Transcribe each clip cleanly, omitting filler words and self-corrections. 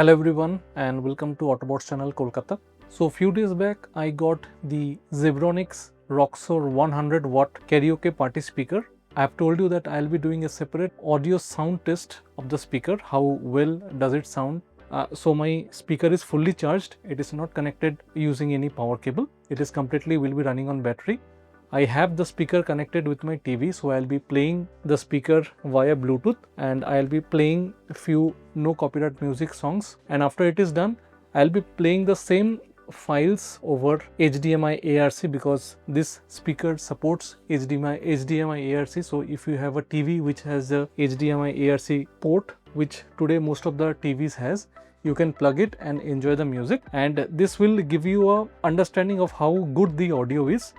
Hello everyone and welcome to Autobots channel Kolkata. So few days back I got the ZEBRONICS Roxor 100 watt karaoke party speaker. I have told you that I'll be doing a separate audio sound test of the speaker, how well does it sound. So my speaker is fully charged, it is not connected using any power cable, it is completely will be running on battery. I have the speaker connected with my TV, so I'll be playing the speaker via Bluetooth and I'll be playing a few no copyright music songs, and after it is done I'll be playing the same files over HDMI ARC because this speaker supports HDMI ARC. So if you have a TV which has a HDMI ARC port, which today most of the TVs has, you can plug it and enjoy the music, and this will give you a understanding of how good the audio is.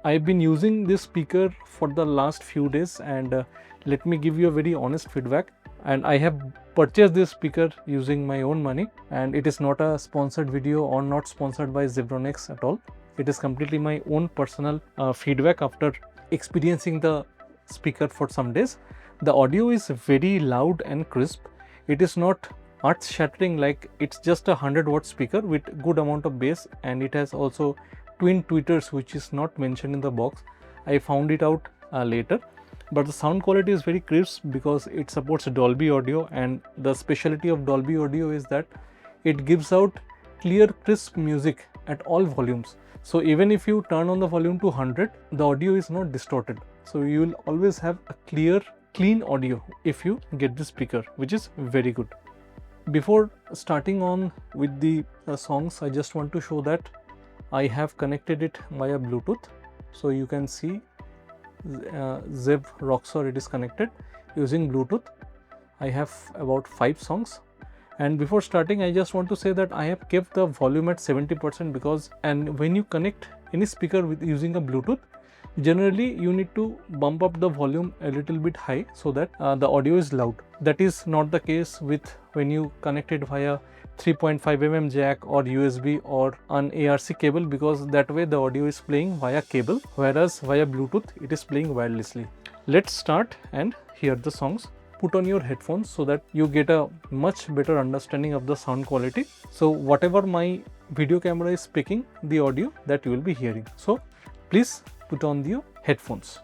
I've been using this speaker for the last few days and let me give you a very honest feedback. And I have purchased this speaker using my own money, and it is not a sponsored video or not sponsored by ZEBRONICS at all. It is completely my own personal feedback after experiencing the speaker for some days. The audio is very loud and crisp. It is not earth shattering, like it's just a 100 watt speaker with good amount of bass, and it has also twin tweeters which is not mentioned in the box. I found it out later, but the sound quality is very crisp because it supports Dolby audio, and the specialty of Dolby audio is that it gives out clear crisp music at all volumes. So even if you turn on the volume to 100, the audio is not distorted, so you will always have a clean audio if you get this speaker, which is very good. Before starting on with the songs, I just want to show that I have connected it via Bluetooth. So you can see Zeb Roxor, it is connected using Bluetooth. I have about 5 songs, and before starting I just want to say that I have kept the volume at 70% because, and when you connect any speaker with using a Bluetooth, generally you need to bump up the volume a little bit high so that the audio is loud. That is not the case with when you connect it via 3.5 mm jack or USB or an ARC cable, because that way the audio is playing via cable, whereas via Bluetooth it is playing wirelessly. Let's start and hear the songs. Put on your headphones so that you get a much better understanding of the sound quality. So whatever my video camera is picking the audio, that you will be hearing. So please put on your headphones.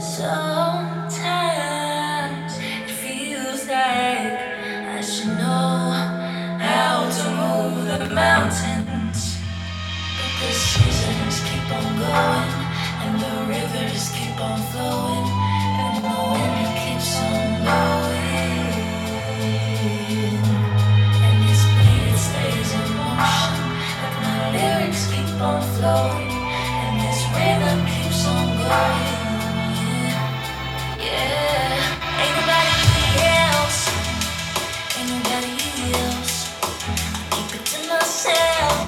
Sometimes it feels like I should know how to move the mountains, but the seasons keep on going and the rivers keep on flowing and the wind keeps on blowing, and this beat stays in motion, and my lyrics keep on flowing and this rhythm keeps on going. Yeah, ain't nobody else, ain't nobody else. I keep it to myself.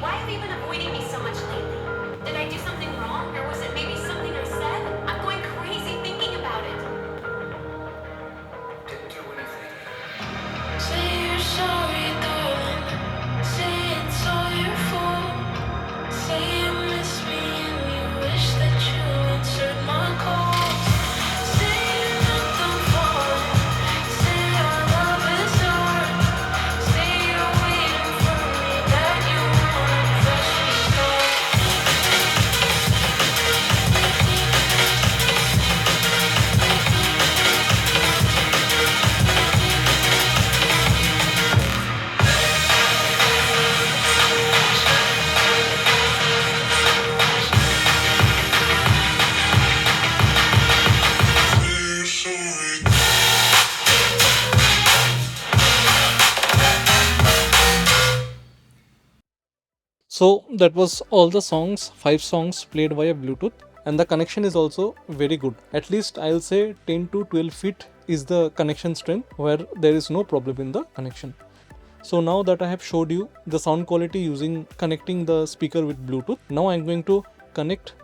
Why have you been avoiding me so much lately? Did I do something wrong, or was it maybe something I said? I'm going crazy thinking about it. Didn't do anything. Say you're sorry, darling. Say it's all your fault. Say you miss me and you wish that you answered my call. Say you're not done falling. Say our love is hard. Say you're waiting for me, that you want a fresh start. So that was all the songs, 5 songs played via Bluetooth, and the connection is also very good. At least I'll say 10 to 12 feet is the connection strength, where there is no problem in the connection. So now that I have showed you the sound quality using connecting the speaker with Bluetooth, now I'm going to connect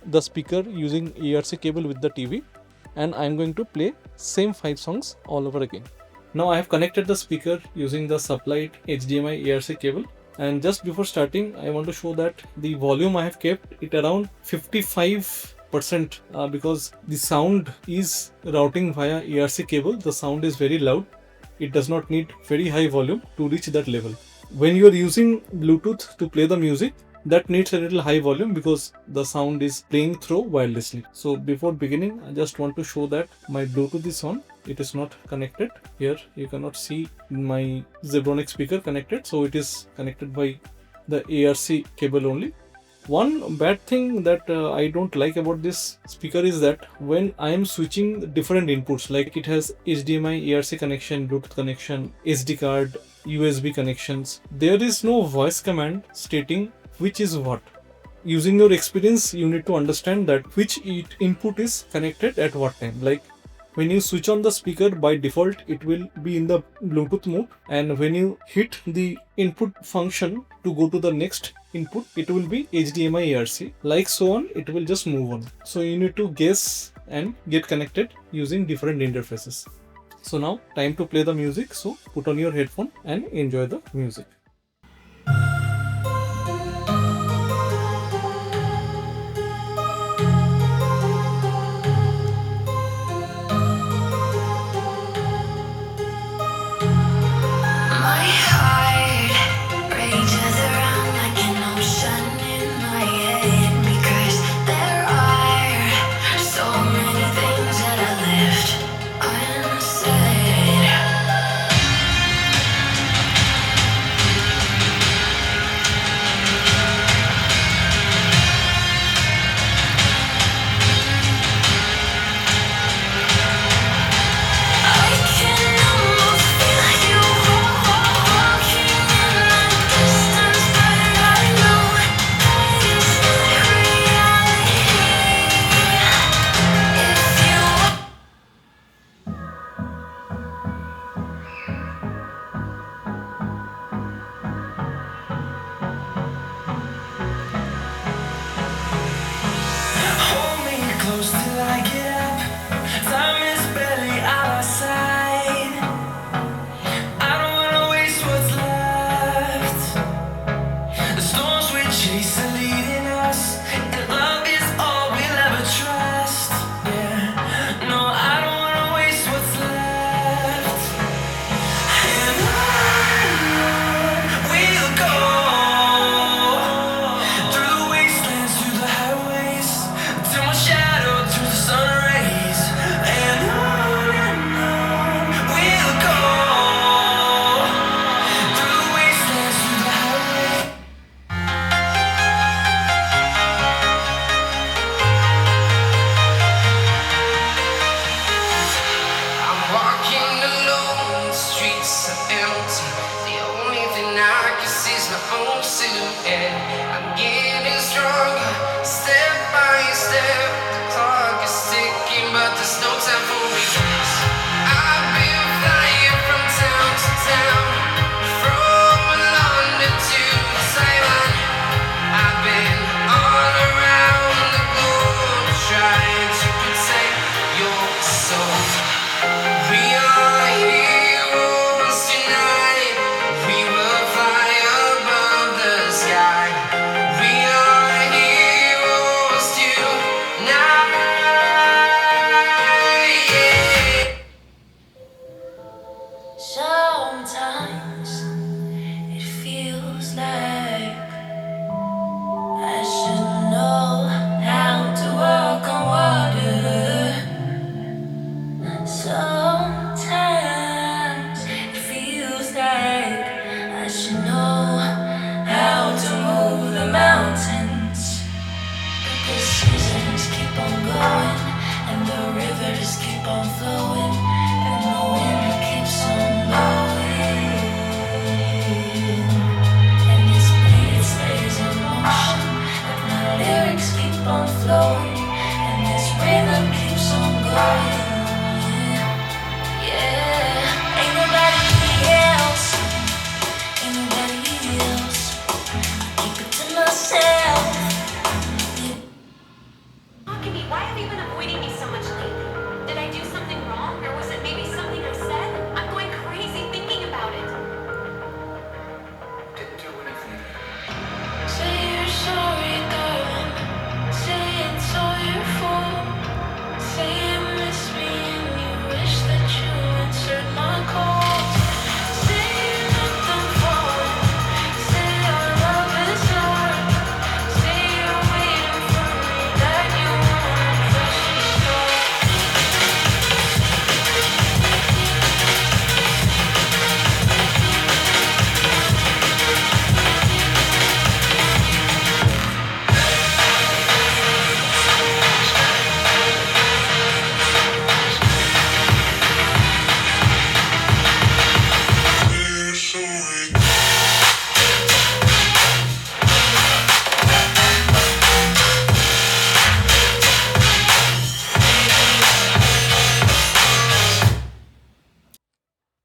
the speaker using ERC cable with the TV, and I'm going to play same 5 songs all over again. Now I have connected the speaker using the supplied HDMI ERC cable, and just before starting I want to show that the volume I have kept it around 55%, because the sound is routing via ERC cable. The sound is very loud. It does not need very high volume to reach that level. When you are using Bluetooth to play the music, that needs a little high volume because the sound is playing through wirelessly. So before beginning, I just want to show that my Bluetooth is on. It is not connected. Here you cannot see my ZEBRONICS speaker connected, so it is connected by the ARC cable only. One bad thing that I don't like about this speaker is that when I am switching different inputs, like it has HDMI, ERC connection, Bluetooth connection, SD card, USB connections, there is no voice command stating which is what. Using your experience, you need to understand that which input is connected at what time. Like when you switch on the speaker, by default it will be in the Bluetooth mode, and when you hit the input function to go to the next input, it will be HDMI ERC, like so on, it will just move on. So you need to guess and get connected using different interfaces. So now time to play the music, so put on your headphone and enjoy the music. My heart rages around like an ocean in my head, because there are so many things that I left unsaid. keep on flowing, and the wind keeps on blowing, and this beat stays in motion, and my lyrics keep on flowing, and this rhythm keeps on going. Yeah, ain't nobody else, ain't nobody else. I keep it to myself. Talk to me. Why have you been avoiding me so much lately? Did I do something wrong, or was it maybe something I said? I'm going crazy thinking about it. Didn't do anything. Say you're sorry, darling. Say it's all your fault. Say you miss me and you wish that you answered my call. Say you let them fall. Say our love is hard. Say you're waiting for me, that you want a fresh start.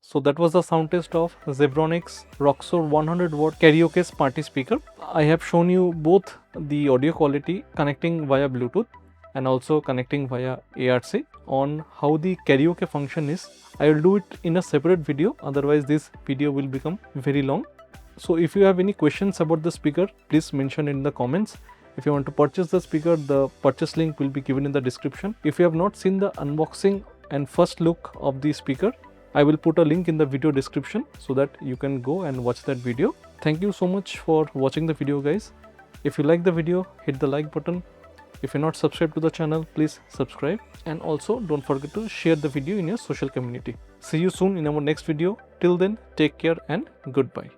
So that was the sound test of ZEBRONICS Roxor 100 watt karaoke party speaker. I have shown you both the audio quality connecting via Bluetooth and also connecting via ARC. On how the karaoke function is, I will do it in a separate video, otherwise this video will become very long. So if you have any questions about the speaker, please mention in the comments. If you want to purchase the speaker, the purchase link will be given in the description. If you have not seen the unboxing and first look of the speaker, I will put a link in the video description so that you can go and watch that video. Thank you so much for watching the video, guys. If you like the video, hit the like button. If you're not subscribed to the channel, please subscribe, and also don't forget to share the video in your social community. See you soon in our next video. Till then, take care and goodbye.